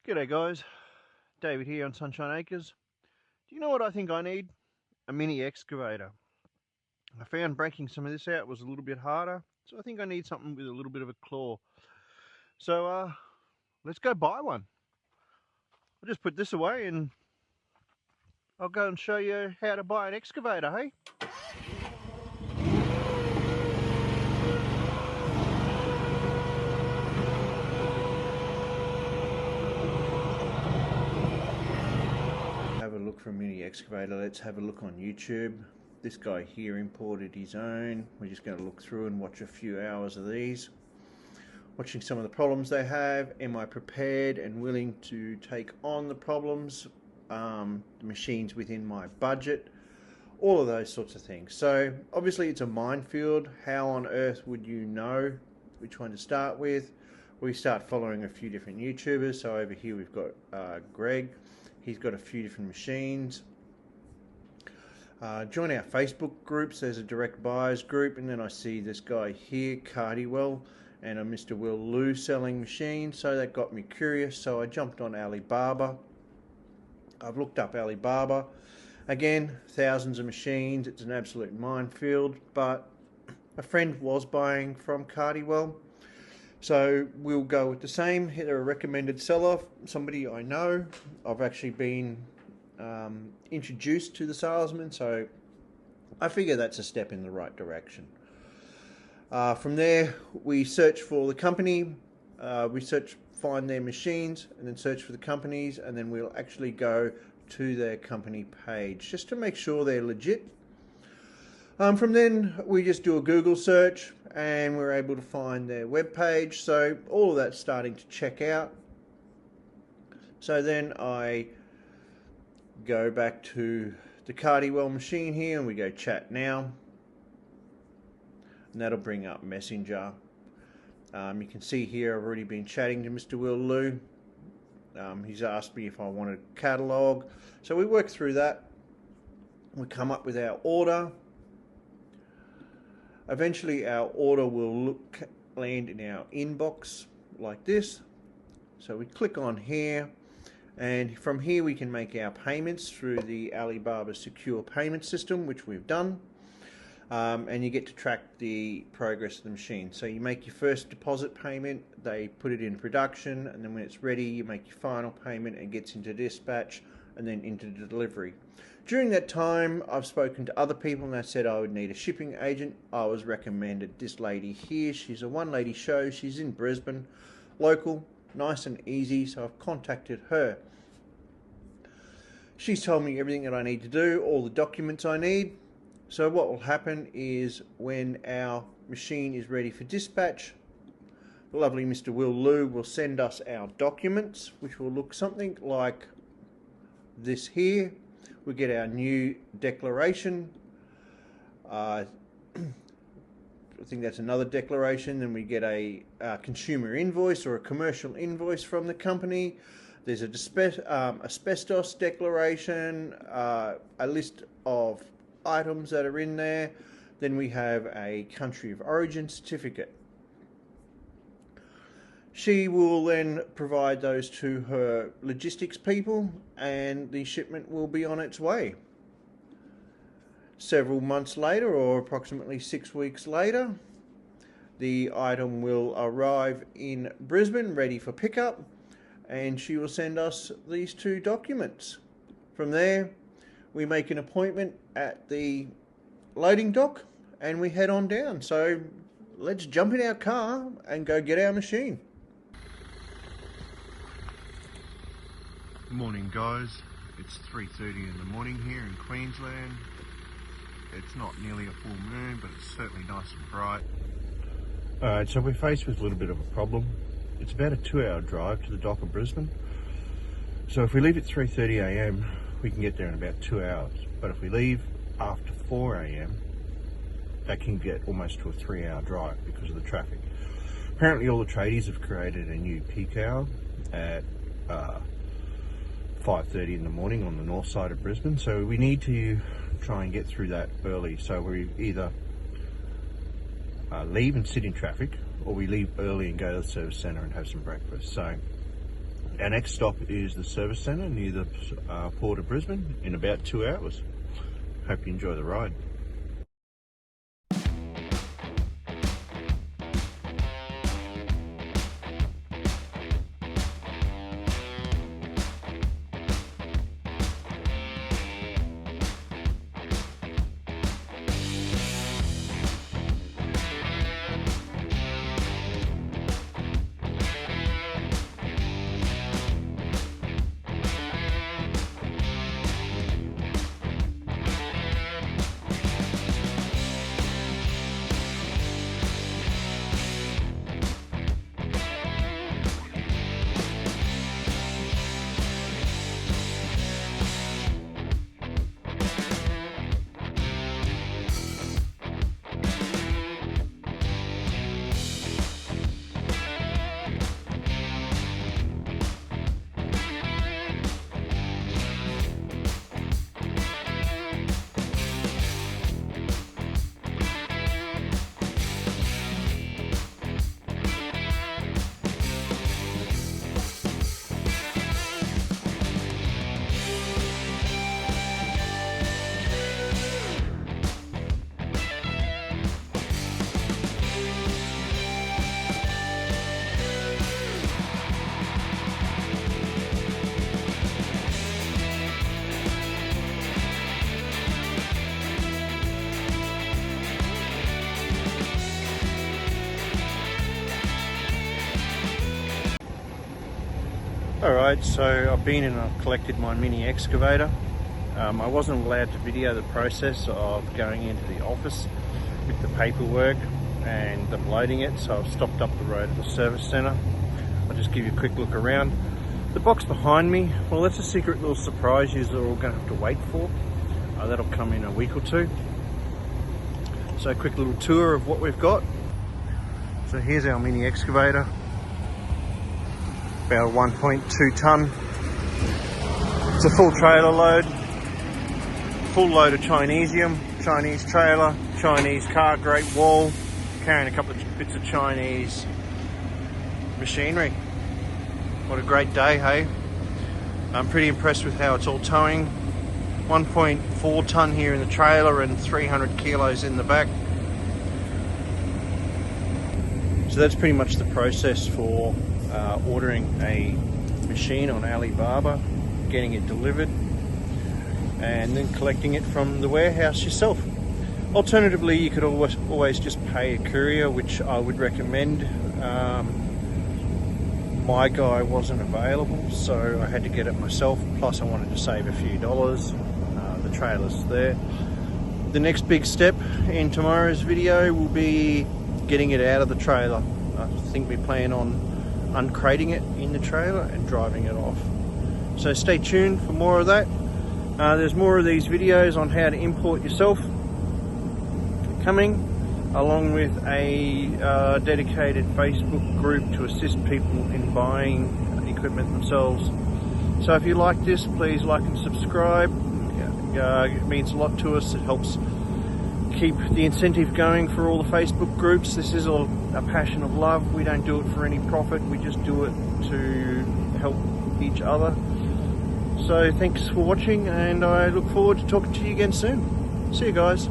G'day guys, David here on Sunshine Acres. Do you know what I think I need? A mini excavator. I found breaking some of this out was a little bit harder, so I think I need something with a little bit of a claw. So let's go buy one. I'll just put this away and I'll go and show you how to buy an excavator, hey? Have a look for a mini excavator. Let's have a look on YouTube. This guy here imported his own. We're just going to look through and watch a few hours of these, watching some of the problems they have. Am I prepared and willing to take on the problems, the machines within my budget, all of those sorts of things. So obviously it's a minefield. How on earth would you know which one to start with? We start following a few different YouTubers. So over here we've got Greg. He's got a few different machines. Join our Facebook groups. There's a direct buyers group, and then I see this guy here, Cardywell, and a Mr. Will Lou selling machines. So that got me curious. So I jumped on Alibaba. I've looked up Alibaba. Again, thousands of machines. It's an absolute minefield. But a friend was buying from Cardywell, so we'll go with the same. They're a recommended seller, somebody I know. I've actually been introduced to the salesman, so I figure that's a step in the right direction. From there, we search for the company, find their machines, and then search for the companies, and then we'll actually go to their company page just to make sure they're legit. From then, we just do a Google search, and we're able to find their web page. So all of that's starting to check out. So then I go back to the Cardywell machine here, and we go chat now, and that'll bring up Messenger. You can see here I've already been chatting to Mr. Will Lou. He's asked me if I want a catalogue, so we work through that. We come up with our order. Eventually our order will land in our inbox like this. So we click on here, and from here we can make our payments through the Alibaba secure payment system, which we've done. And you get to track the progress of the machine. So you make your first deposit payment, they put it in production, and then when it's ready you make your final payment and gets into dispatch and then into delivery. During that time I've spoken to other people, and they said I would need a shipping agent. I was recommended this lady here. She's a one lady show. She's in Brisbane, local, nice and easy, so I've contacted her. She's told me everything that I need to do, all the documents I need. So what will happen is when our machine is ready for dispatch, the lovely Mr. Will Lou will send us our documents, which will look something like this here. We get our new declaration. I think that's another declaration. Then we get a consumer invoice or a commercial invoice from the company. There's a asbestos declaration, a list of items that are in there. Then we have a country of origin certificate. She will then provide those to her logistics people, and the shipment will be on its way. Several months later, or approximately 6 weeks later, the item will arrive in Brisbane ready for pickup, and she will send us these two documents. From there we make an appointment at the loading dock and we head on down. So let's jump in our car and go get our machine. Morning guys, it's 3:30 in the morning here in Queensland. It's not nearly a full moon, but it's certainly nice and bright. Alright, so we're faced with a little bit of a problem. It's about a 2-hour drive to the dock of Brisbane. So if we leave at 3:30 AM, we can get there in about 2 hours. But if we leave after 4 AM, that can get almost to a 3-hour drive because of the traffic. Apparently all the tradies have created a new peak hour at 5:30 in the morning on the north side of Brisbane, so we need to try and get through that early. So we either leave and sit in traffic, or we leave early and go to the service centre and have some breakfast. So Our next stop is the service centre near the Port of Brisbane in about 2 hours. Hope you enjoy the ride. Alright, so I've been and I've collected my mini excavator. I wasn't allowed to video the process of going into the office with the paperwork and them loading it, so I've stopped up the road at the service centre. I'll just give you a quick look around. The box behind me, well, that's a secret little surprise you're all going to have to wait for. That'll come in a week or two. So a quick little tour of what we've got. So here's our mini excavator. About 1.2 tonne. It's a full trailer load, full load of Chinesium, Chinese trailer, Chinese car grate wall, carrying a couple of bits of Chinese machinery. What a great day, hey? I'm pretty impressed with how it's all towing. 1.4 tonne here in the trailer and 300 kilos in the back. So that's pretty much the process for ordering a machine on Alibaba, getting it delivered, and then collecting it from the warehouse yourself. Alternatively, you could always just pay a courier, which I would recommend. My guy wasn't available, so I had to get it myself, plus I wanted to save a few dollars. The trailer's there. The next big step in tomorrow's video will be getting it out of the trailer. I think we plan on uncrating it in the trailer and driving it off. So stay tuned for more of that. There's more of these videos on how to import yourself coming, along with a dedicated Facebook group to assist people in buying equipment themselves. So if you like this, please like and subscribe. It means a lot to us. It helps keep the incentive going for all the Facebook groups. This is a passion of love. We don't do it for any profit. We just do it to help each other. So thanks for watching, and I look forward to talking to you again soon. See you guys.